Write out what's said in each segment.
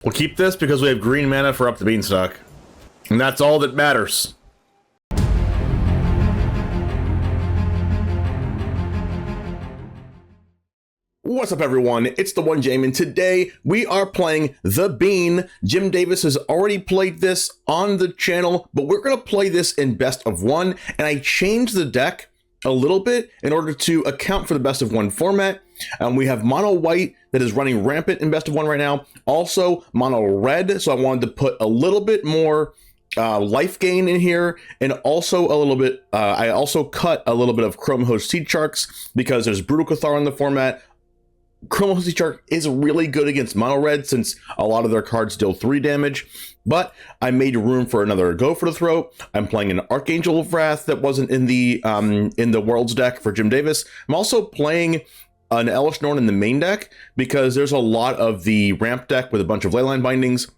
We'll keep this because we have green mana for up the Beanstalk. And that's all that matters. What's up, everyone? It's TheOneJame, and today we are playing The Bean. Jim Davis has already played this on the channel, but we're going to play this in best of one, and I changed the deck a little bit in order to account for the best of one format. We have mono white that is running rampant in best of one right now. Also mono red, so I wanted to put a little bit more life gain in here, and also a little bit, I also cut a little bit of Chrome Host Seed Sharks because there's Brutal Cathar in the format. Chrome Host Seed Shark is really good against mono red since a lot of their cards deal 3 damage, but I made room for another Go for the Throat. I'm playing an Archangel of Wrath that wasn't in the Worlds deck for Jim Davis. I'm also playing an Elesh Norn in the main deck because there's a lot of the ramp deck with a bunch of Leyline Bindings.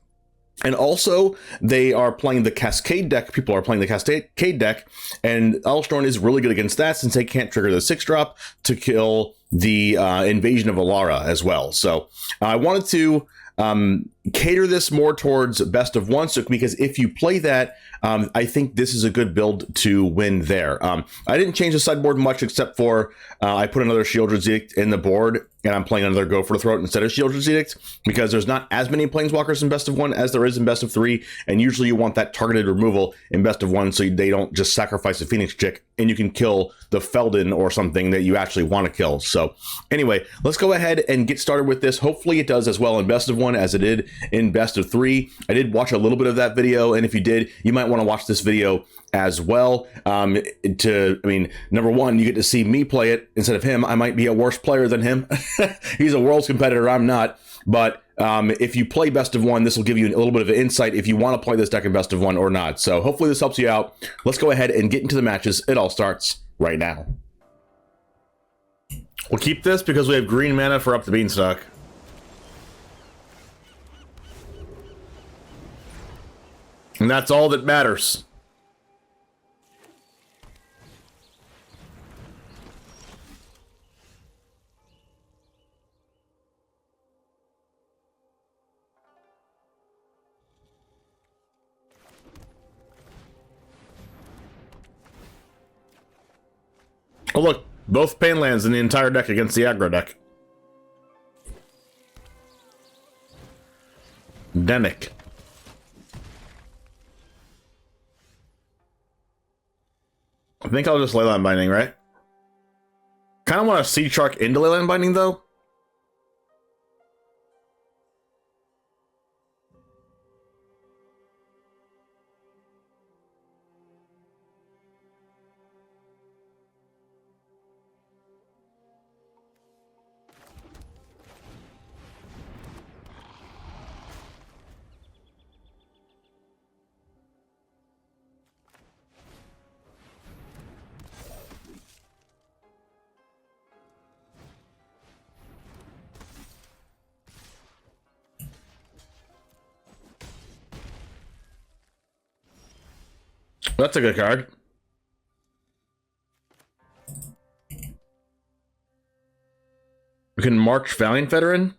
And also, they are playing the Cascade deck. People are playing the Cascade deck, and Elesh Norn is really good against that since they can't trigger the 6-drop to kill the Invasion of Alara as well. So I wanted to cater this more towards best of one, so because if you play that, I think this is a good build to win there. I didn't change the sideboard much except for I put another Sheoldred Edict in the board, and I'm playing another Go for the Throat instead of Sheoldred Edict because there's not as many Planeswalkers in best of one as there is in best of 3, and usually you want that targeted removal in best of 1 so they don't just sacrifice a Phoenix Chick and you can kill the Feldon or something that you actually want to kill. So anyway, let's go ahead and get started with this. Hopefully it does as well in best of 1 as it did in best of 3. I did watch a little bit of that video, and if you did, you might want to watch this video as well. Number one, you get to see me play it instead of him. I might be a worse player than him. He's a Worlds competitor, I'm not. But if you play best of 1, this will give you a little bit of an insight if you want to play this deck in best of 1 or not. So hopefully this helps you out. Let's go ahead and get into the matches. It all starts right now. We'll keep this because we have green mana for up the Beanstalk. And that's all that matters. Oh look, both pain lands in the entire deck against the aggro deck. Demic. I think I'll just Leyline Binding, right? Kind of want to Seed Shark into Leyline Binding, though. That's a good card. We can March Valiant Veteran.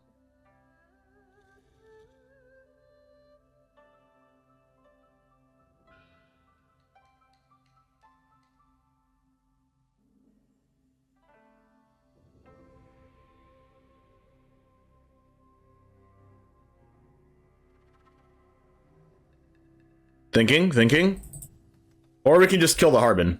Thinking. Or we can just kill the Harbin.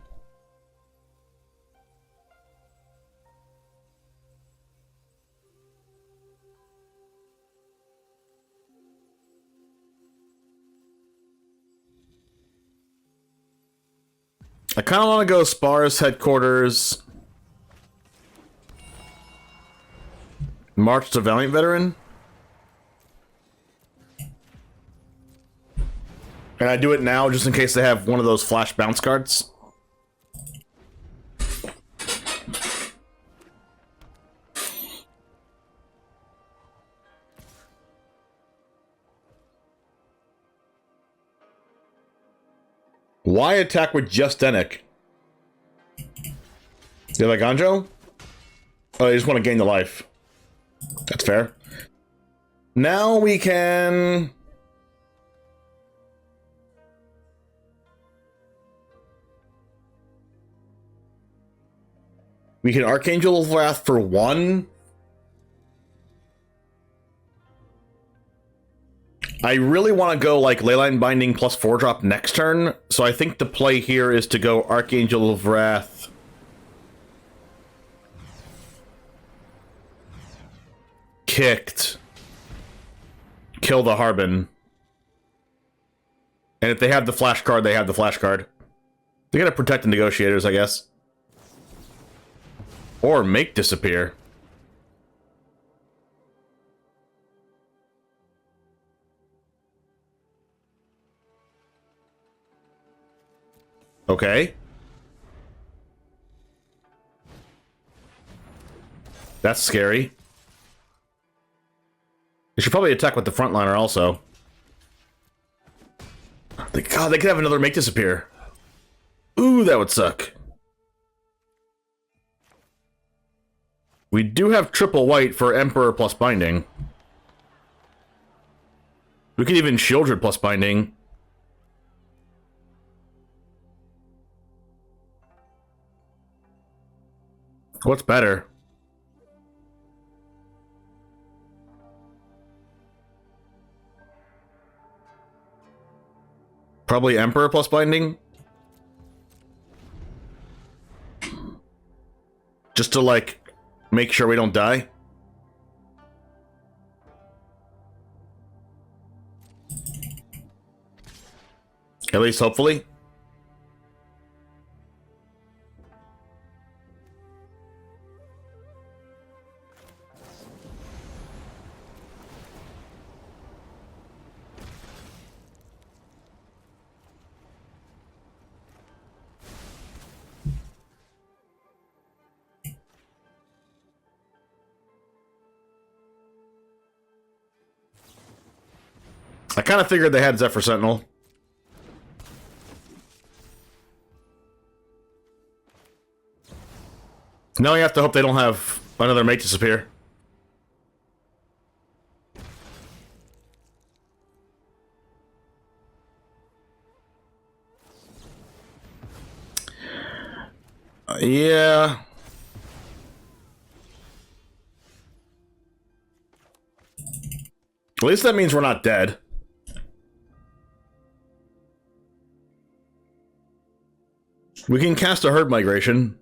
I kind of want to go Spara's headquarters. March to Valiant Veteran. And I do it now just in case they have one of those flash bounce cards. Why attack with just Denick? You have Eiganjo? Oh, they just want to gain the life. That's fair. Now we can... We can Archangel of Wrath for 1. I really want to go like Leyline Binding plus 4-drop next turn, so I think the play here is to go Archangel of Wrath. Kicked. Kill the Harbin. And if they have the flash card, they have the flash card. They gotta protect the negotiators, I guess. Or make disappear. Okay. That's scary. They should probably attack with the frontliner also. God, they could have another make disappear. Ooh, that would suck. We do have triple white for Emperor plus binding. We could even Sheoldred plus binding. What's better? Probably Emperor plus binding. Just to, like, make sure we don't die. At least, hopefully. I kind of figured they had Zephyr Sentinel. Now we have to hope they don't have another mate disappear. Yeah. At least that means we're not dead. We can cast a herd migration.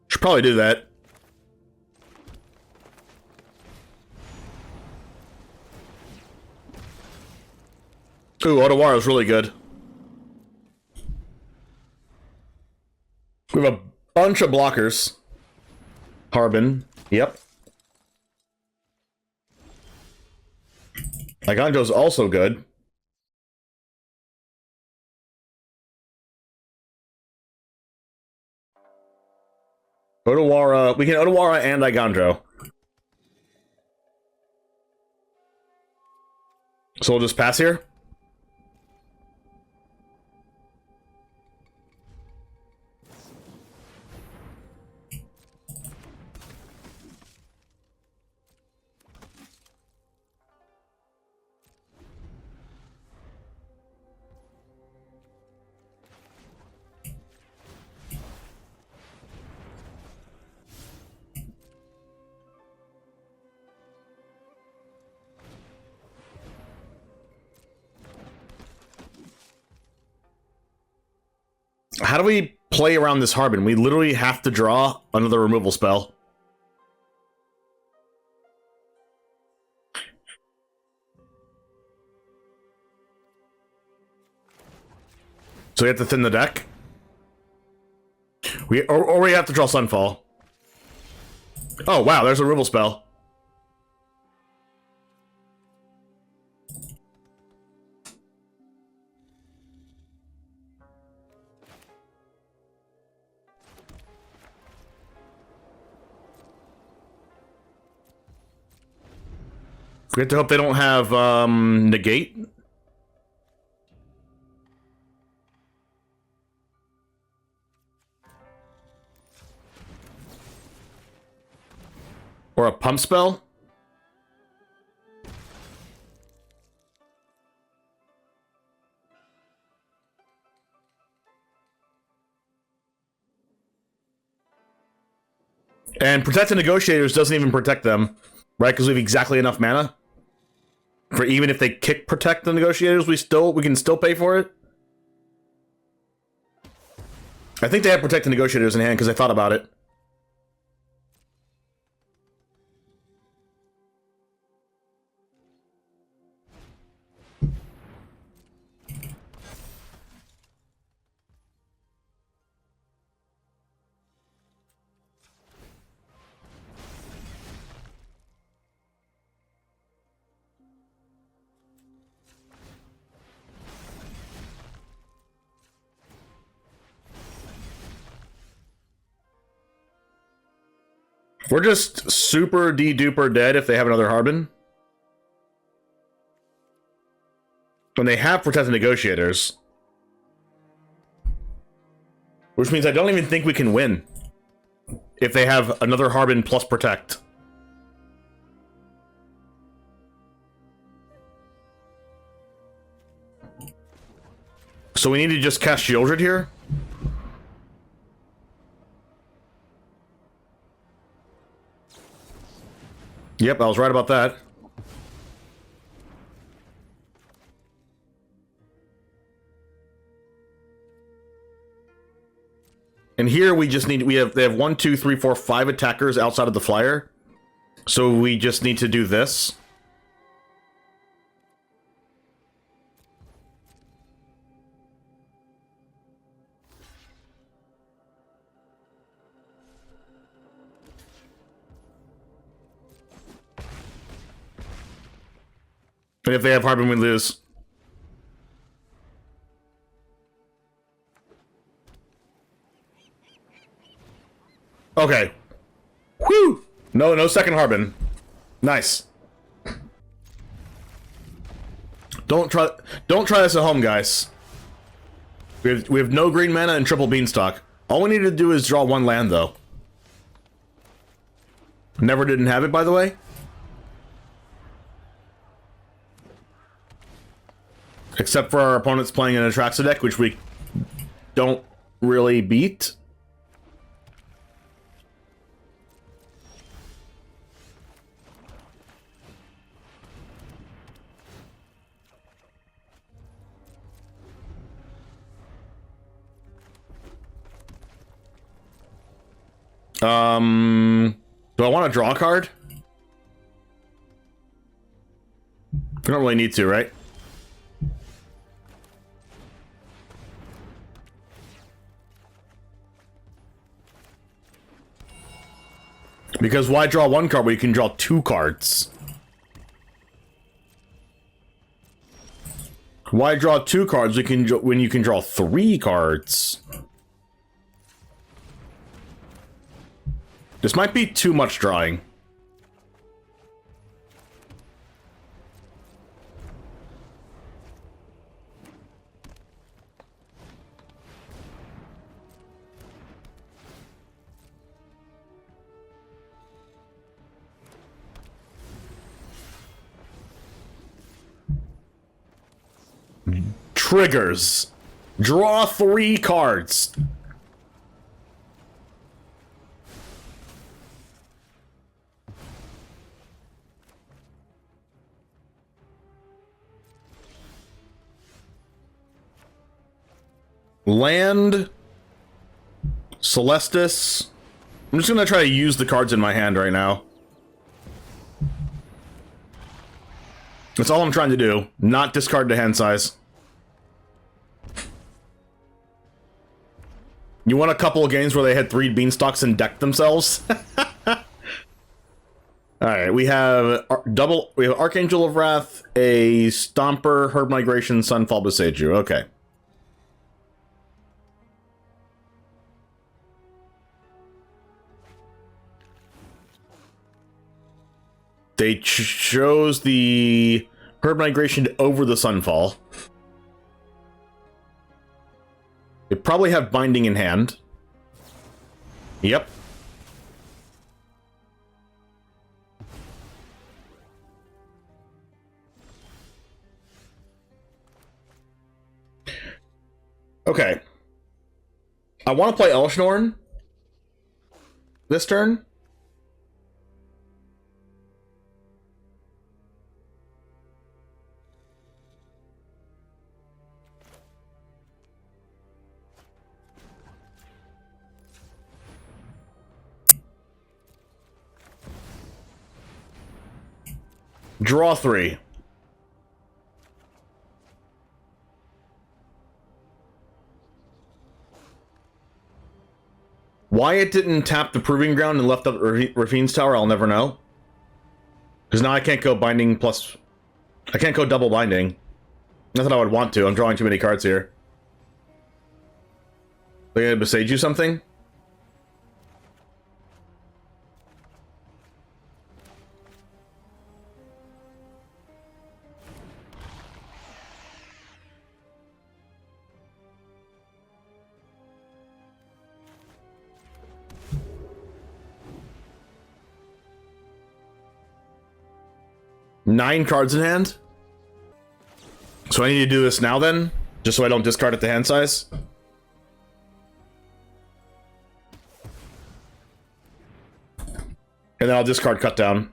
Should probably do that. Ooh, Otawara is really good. We have a bunch of blockers. Harbin. Yep. Eiganjo's also good. Otawara. We can Otawara and Eiganjo. So we'll just pass here? How do we play around this Harbin? We literally have to draw another removal spell. So we have to thin the deck? Or we have to draw Sunfall. Oh, wow, there's a removal spell. We have to hope they don't have negate. Or a pump spell? And Protect the Negotiators doesn't even protect them, right? Because we have exactly enough mana. For even if they kick Protect the Negotiators, we can still pay for it. I think they have Protect the Negotiators in hand because I thought about it. We're just super de-duper dead if they have another Harbin. When they have Protect the Negotiators. Which means I don't even think we can win. If they have another Harbin plus Protect. So we need to just cast Sheoldred here? Yep, I was right about that. And here we just need, they have 1, 2, 3, 4, 5 attackers outside of the flyer. So we just need to do this. And if they have Harbin, we lose. Okay. Whew! No second Harbin. Nice. Don't try this at home, guys. We have no green mana and triple Beanstalk. All we need to do is draw 1 land, though. Never didn't have it, by the way. Except for our opponents playing an Atraxa deck, which we don't really beat. Do I want to draw a card? We don't really need to, right? Because why draw 1 card when you can draw 2 cards? Why draw 2 cards when you can draw 3 cards? This might be too much drawing. Triggers. Draw 3 cards. Land. Celestus. I'm just gonna try to use the cards in my hand right now. That's all I'm trying to do. Not discard the hand size. You want a couple of games where they had 3 Beanstalks and decked themselves? Alright, we have Archangel of Wrath, a Stomper, Herb Migration, Sunfall, Boseiju. Okay. They chose the Herb Migration over the Sunfall. They probably have Binding in hand. Yep. Okay. I want to play Elshnorn this turn. Draw 3. Why it didn't tap the Proving Ground and left up Raffine's Tower, I'll never know. Because now I can't go Binding plus... I can't go double Binding. Not that I would want to, I'm drawing too many cards here. They're gonna Boseiju something? Nine cards in hand? So I need to do this now then? Just so I don't discard at the hand size? And then I'll discard Cut Down.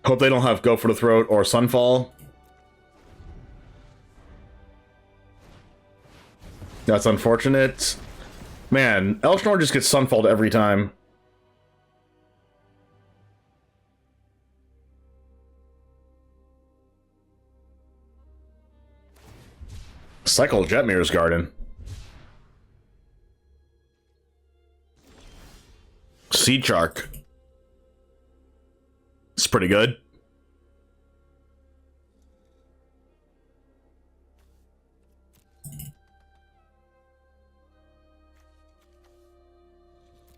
Hope they don't have Go for the Throat or Sunfall. That's unfortunate. Man, Elshnorn just gets Sunfalled every time. Cycle Jetmir's Garden. Sea Shark. It's pretty good.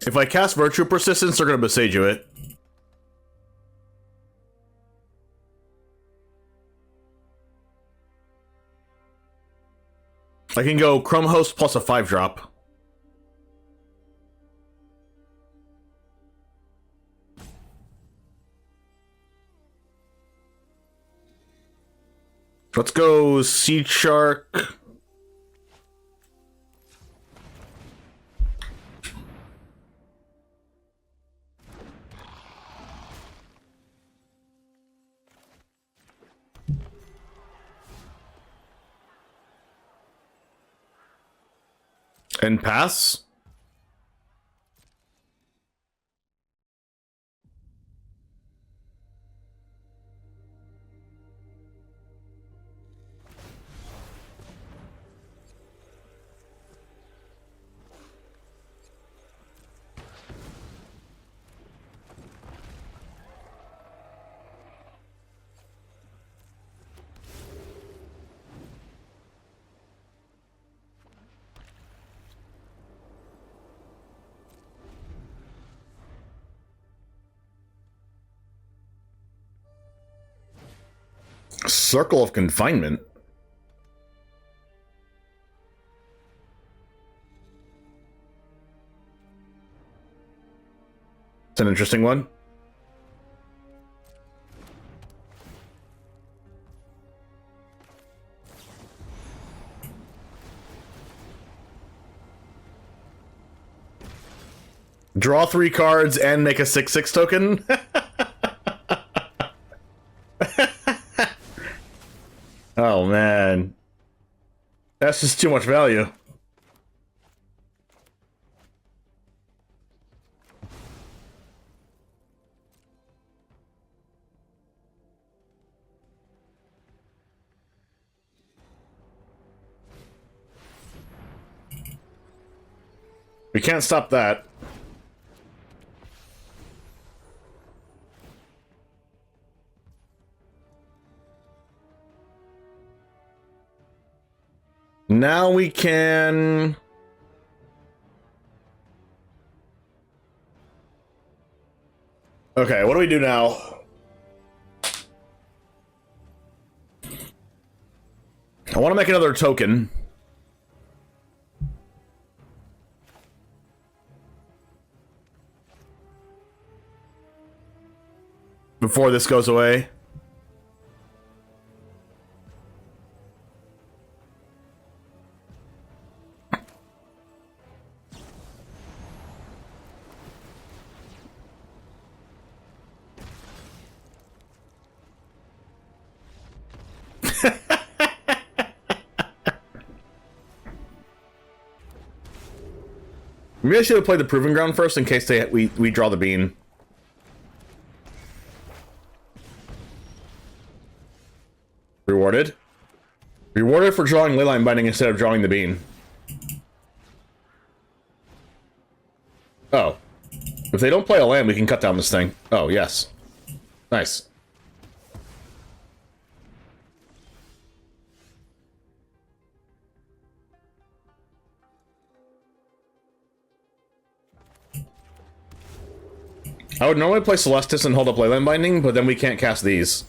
If I cast Virtue Persistence, they're gonna Boseiju it. I can go Chrome Host plus a 5-drop. Let's go Sea Shark. And pass. Circle of Confinement. It's an interesting one. Draw 3 cards and make a 6/6 token. Oh man, that's just too much value. We can't stop that. Now we can... Okay, what do we do now? I want to make another token. Before this goes away. Maybe I should have played the Proving Ground first in case we draw the bean. Rewarded. Rewarded for drawing Leyline Binding instead of drawing the bean. Oh. If they don't play a land, we can cut down this thing. Oh, yes. Nice. I would normally play Celestus and hold up Leyline Binding, but then we can't cast these.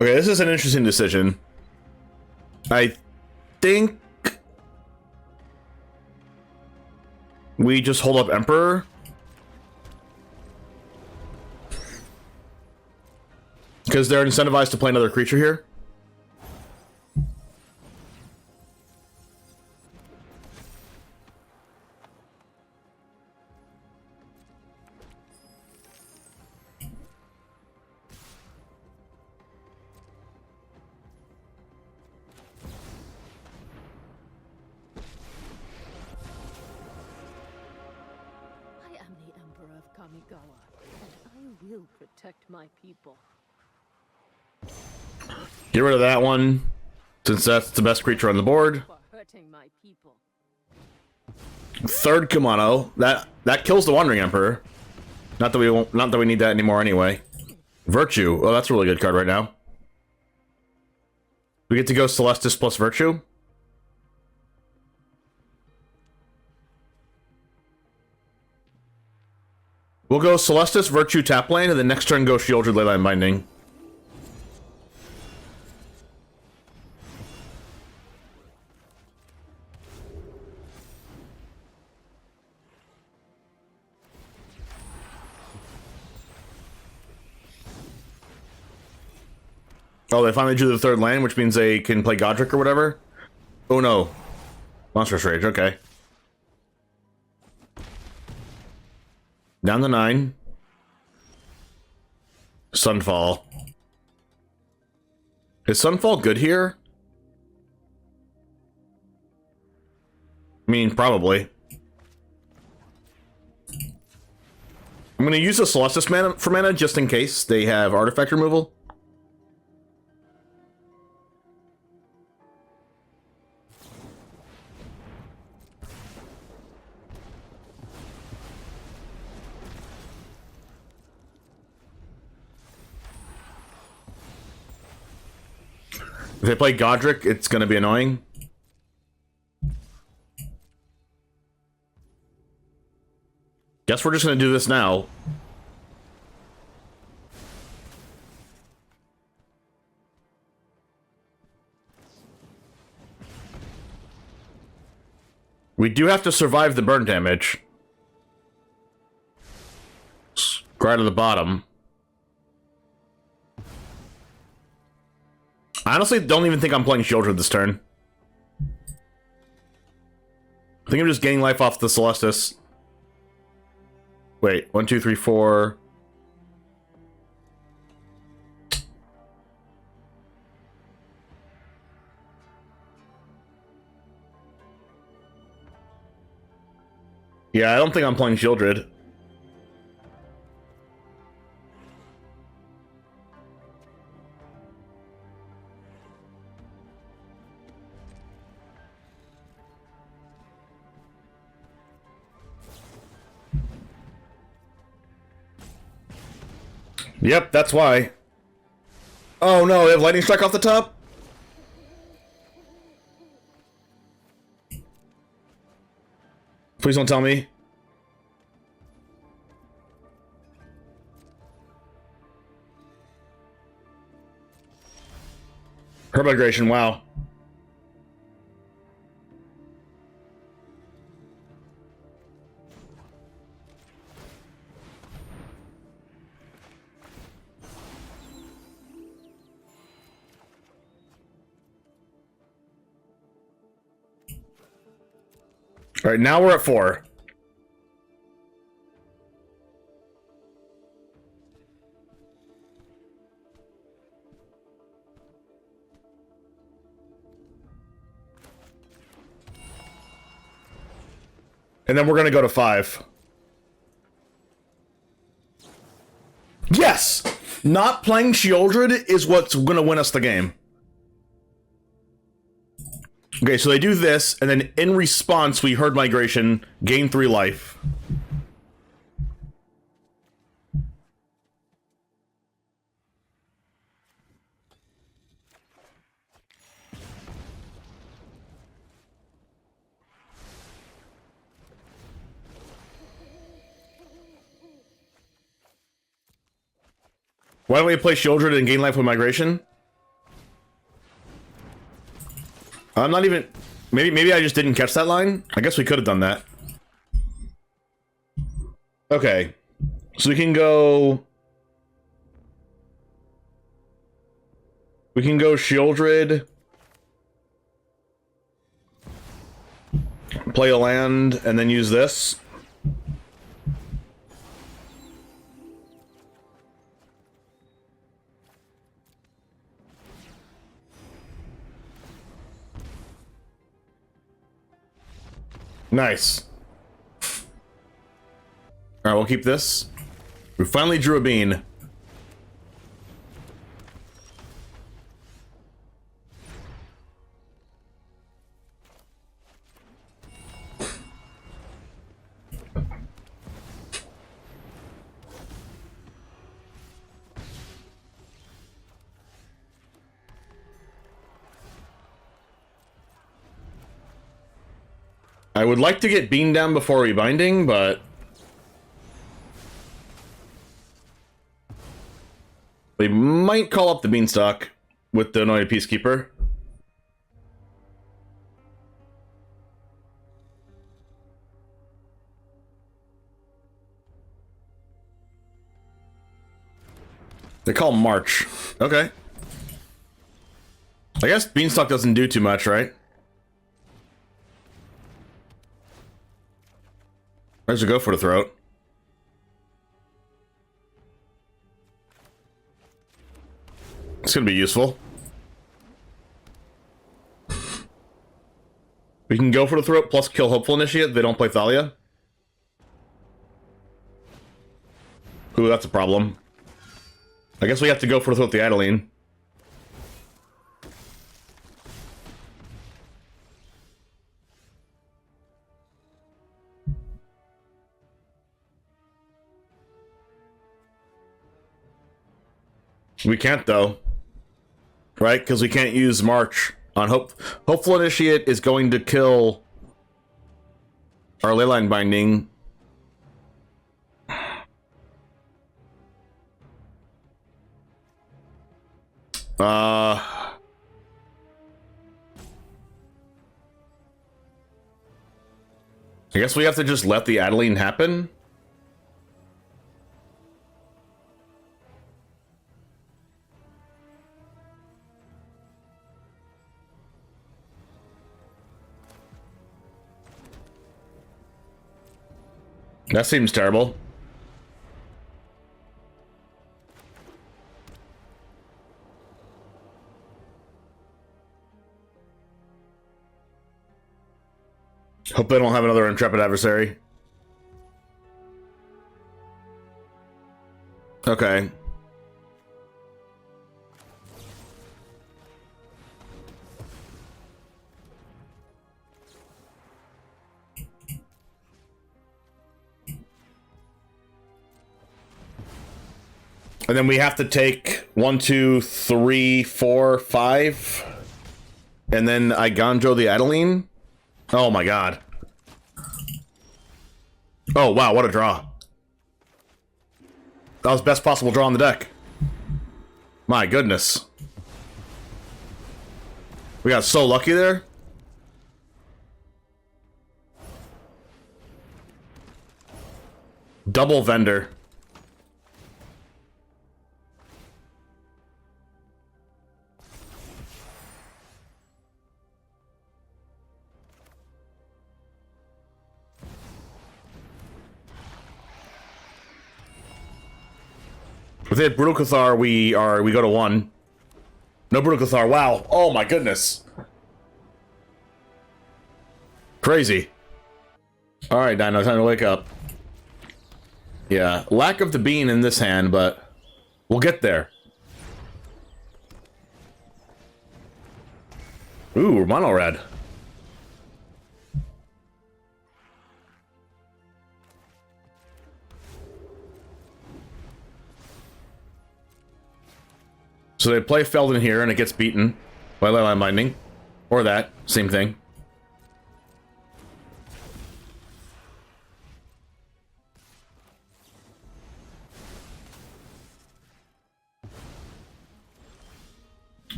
Okay, this is an interesting decision. I think we just hold up Emperor. Because they're incentivized to play another creature here. Protect my people. Get rid of that one, since that's the best creature on the board. Hurting my people. Third Kimono. That kills the Wandering Emperor. Not that we need that anymore anyway. Virtue. Oh, that's a really good card right now. We get to go Celestus plus Virtue. We'll go Celestus, Virtue, tap lane, and then next turn go Sheoldred, Leyline Binding. Oh, they finally drew the third land, which means they can play Godric or whatever? Oh no. Monstrous Rage, okay. Down to 9. Sunfall. Is Sunfall good here? I mean, probably. I'm gonna use a Celestus mana just in case they have artifact removal. If they play Godric, it's going to be annoying. Guess we're just going to do this now. We do have to survive the burn damage. Right to the bottom. I honestly don't even think I'm playing Sheoldred this turn. I think I'm just gaining life off the Celestus. Wait, 1, 2, 3, 4. Yeah, I don't think I'm playing Sheoldred. Yep, that's why. Oh no, they have Lightning Strike off the top? Please don't tell me. Herb Migration, wow. All right, now we're at 4. And then we're going to go to 5. Yes! Not playing Sheoldred is what's going to win us the game. Okay, so they do this, and then in response, we herd migration, gain 3 life. Why don't we play Sheoldred and gain life with migration? I'm not even... Maybe I just didn't catch that line? I guess we could have done that. Okay. So we can go... We can go Sheoldred. Play a land, and then use this. Nice. Alright, we'll keep this. We finally drew a bean. I would like to get Bean down before rebinding, but... we might call up the Beanstalk with the Anointed Peacekeeper. They call him March. Okay. I guess Beanstalk doesn't do too much, right? Where's it go for the throat? It's gonna be useful. We can go for the throat plus kill Hopeful Initiate. They don't play Thalia. Ooh, that's a problem. I guess we have to go for the throat the Adeline. We can't, though. Right? Because we can't use March on Hopeful Initiate is going to kill our Leyline Binding. I guess we have to just let the Adeline happen. That seems terrible. Hope they don't have another Intrepid Adversary. Okay. And then we have to take 1, 2, 3, 4, 5. And then Eiganjo the Adeline. Oh my god. Oh wow, what a draw. That was best possible draw on the deck. My goodness. We got so lucky there. Double vendor. If they had Brutal Cathar, we go to 1. No Brutal Cathar. Wow. Oh my goodness. Crazy. Alright, Dino, time to wake up. Yeah, lack of the bean in this hand, but we'll get there. Ooh, mono red. So they play Feldon here, and it gets beaten by Leyline Binding. Or that, same thing.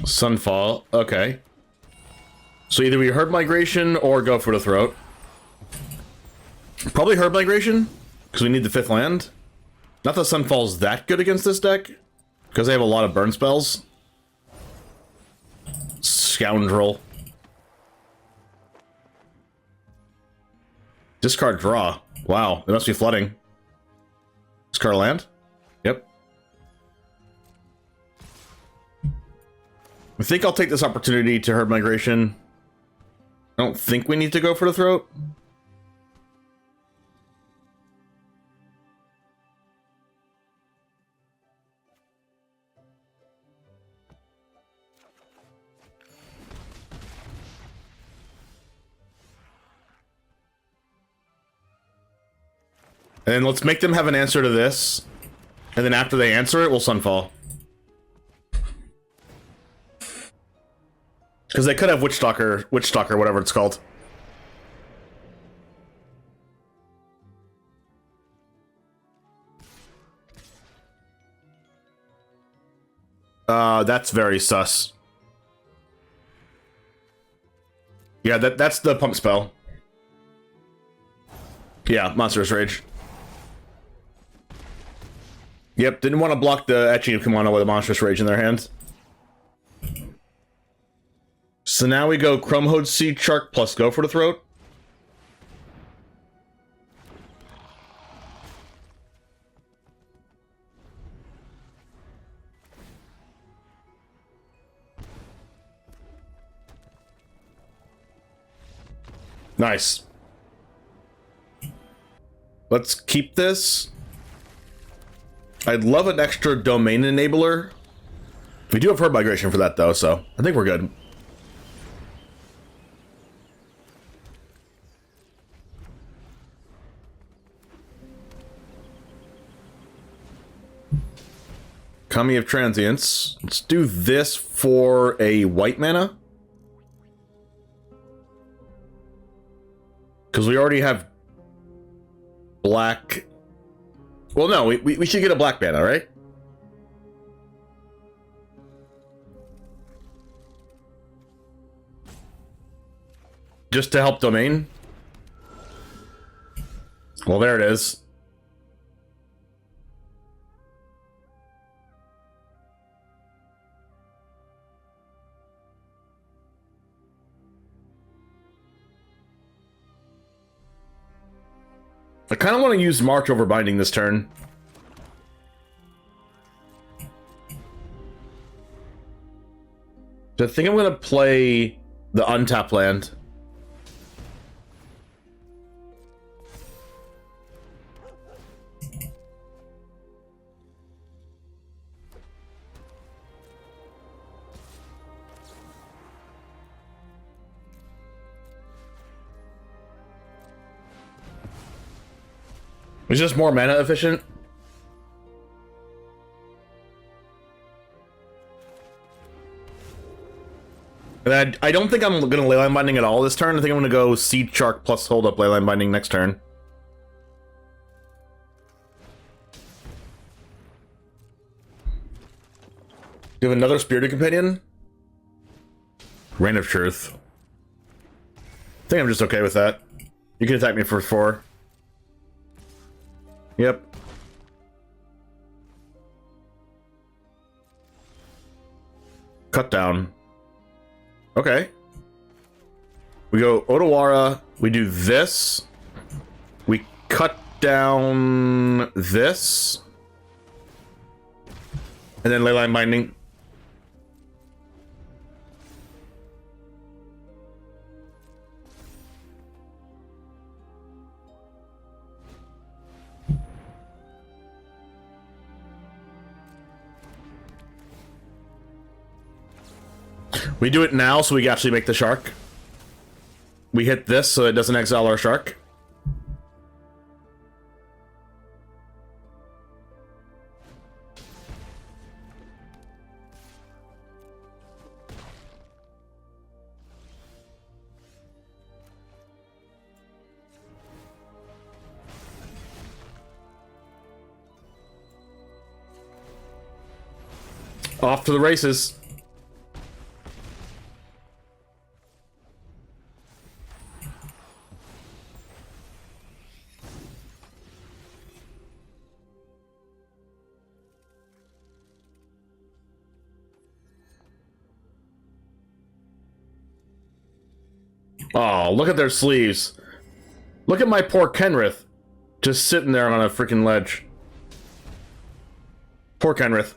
Sunfall, okay. So either we Herb Migration or go for the throat. Probably Herb Migration, because we need the 5th land. Not that Sunfall's that good against this deck, because they have a lot of burn spells. Scoundrel. Discard draw. Wow, they must be flooding. Discard a land? Yep. I think I'll take this opportunity to Herb Migration. I don't think we need to go for the throat. And then let's make them have an answer to this. And then after they answer it, we'll Sunfall. Because they could have Witch Stalker, whatever it's called. That's very sus. Yeah, that's the pump spell. Yeah, Monstrous Rage. Yep, didn't want to block the Etching of Kimono with a Monstrous Rage in their hands. So now we go Chromehode Seed Shark plus go for the throat. Nice. Let's keep this. I'd love an extra domain enabler. We do have Herb Migration for that though, so I think we're good. Kami of Transience. Let's do this for a white mana. Because we already have black. Well, no, we should get a black mana, right? Just to help domain? Well, there it is. I kind of want to use March over Binding this turn. So I think I'm going to play the untap land. It's just more mana efficient. And I don't think I'm going to Leyline Binding at all this turn. I think I'm going to go Seed Shark plus hold up Leyline Binding next turn. Do you have another Spirited Companion? Reign of Truth. I think I'm just okay with that. You can attack me for 4. Yep. Cut down. Okay. We go Otawara. We do this. We cut down this. And then Leyline Binding. We do it now so we can actually make the shark. We hit this so it doesn't exile our shark. Off to the races. Oh, look at their sleeves. Look at my poor Kenrith. Just sitting there on a freaking ledge. Poor Kenrith.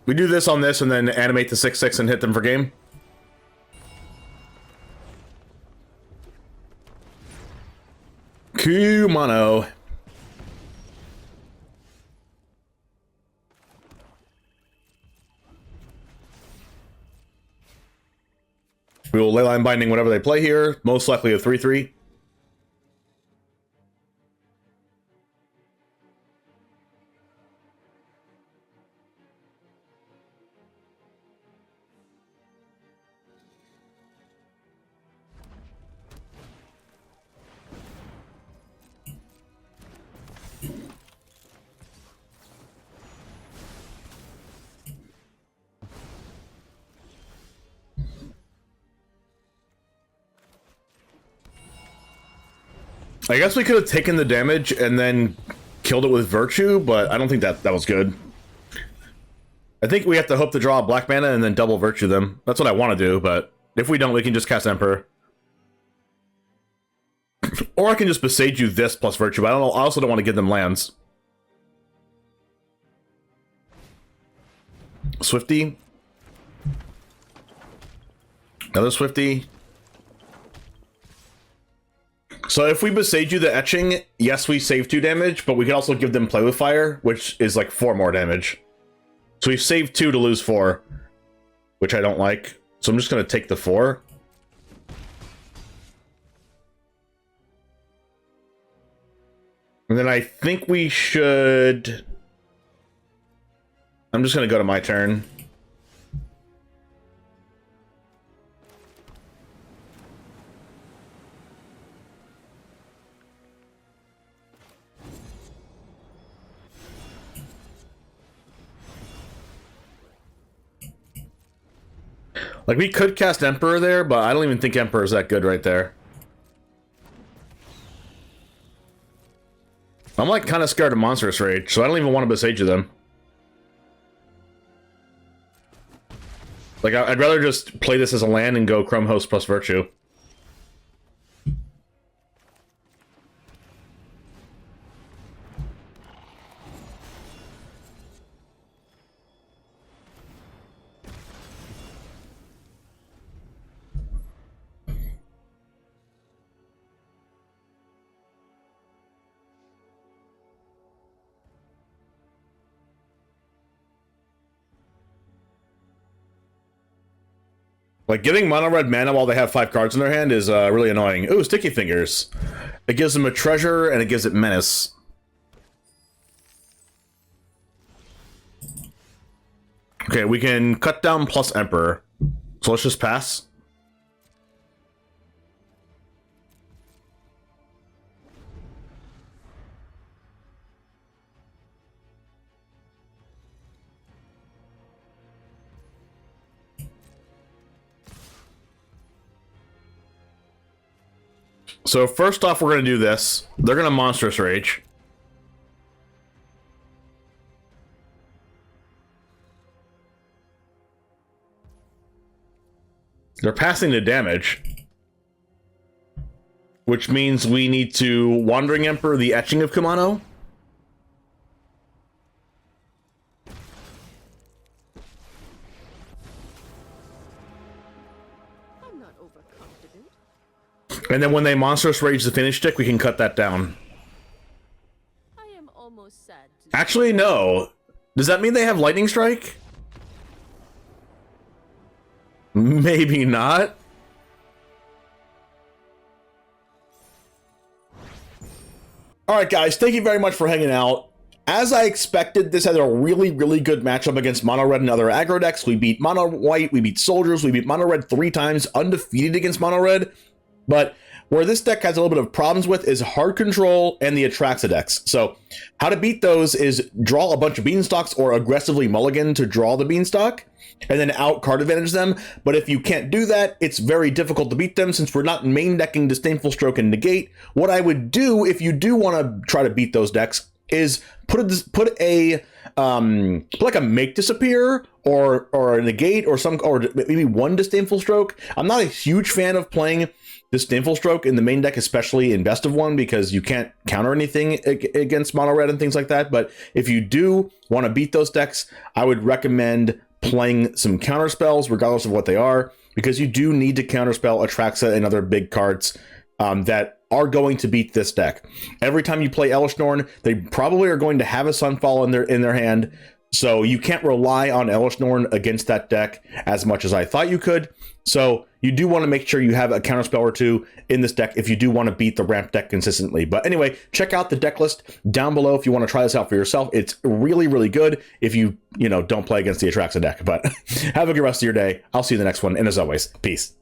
We do this on this and then animate the 6/6 and hit them for game. Kumano. We will Leyline Binding whatever they play here. Most likely a 3/3. I guess we could have taken the damage and then killed it with Virtue, but I don't think that was good. I think we have to hope to draw a black mana and then double Virtue them. That's what I want to do, but if we don't, we can just cast Emperor. Or I can just Boseiju this plus Virtue, but I don't know. I also don't want to give them lands. Swifty. Another Swifty. So if we Boseiju the Etching, yes, we save 2 damage, but we can also give them Play with Fire, which is like 4 more damage. So we've saved 2 to lose 4, which I don't like. So I'm just going to take the 4. And then I think we should... I'm just going to go to my turn. Like, we could cast Emperor there, but I don't even think Emperor is that good right there. I'm, like, kind of scared of Monstrous Rage, so I don't even want to Boseiju them. Like, I'd rather just play this as a land and go Chrome Host plus Virtue. Like, getting mono red mana while they have 5 cards in their hand is really annoying. Ooh, Sticky Fingers. It gives them a treasure, and it gives it menace. Okay, we can cut down plus Emperor. So let's just pass. So first off, we're going to do this. They're going to Monstrous Rage. They're passing the damage. Which means we need to Wandering Emperor, the Etching of Kumano. I'm not overconfident. And then when they Monstrous Rage the finish stick, we can cut that down. I am almost sad to Actually, no. Does that mean they have Lightning Strike? Maybe not. Alright guys, thank you very much for hanging out. As I expected, this had a really, really good matchup against Mono Red and other aggro decks. We beat Mono White, we beat Soldiers, we beat Mono Red 3 times, undefeated against Mono Red. But where this deck has a little bit of problems with is Hard Control and the Atraxa decks. So how to beat those is draw a bunch of Beanstalks or aggressively mulligan to draw the Beanstalk, and then out card advantage them. But if you can't do that, it's very difficult to beat them since we're not main decking Disdainful Stroke and Negate. What I would do if you do want to try to beat those decks is put like a Make Disappear or a Negate or maybe one Disdainful Stroke. I'm not a huge fan of playing Disdainful Stroke in the main deck, especially in Best of One, because you can't counter anything against Mono Red and things like that. But if you do want to beat those decks, I would recommend playing some counter spells, regardless of what they are, because you do need to counterspell Atraxa and other big cards that are going to beat this deck. Every time you play Elishnorn, they probably are going to have a Sunfall in their hand, so you can't rely on Elishnorn against that deck as much as I thought you could. So you do want to make sure you have a counterspell or two in this deck if you do want to beat the ramp deck consistently. But anyway, check out the deck list down below if you want to try this out for yourself. It's really, really good if you don't play against the Atraxa deck. But have a good rest of your day. I'll see you in the next one. And as always, peace.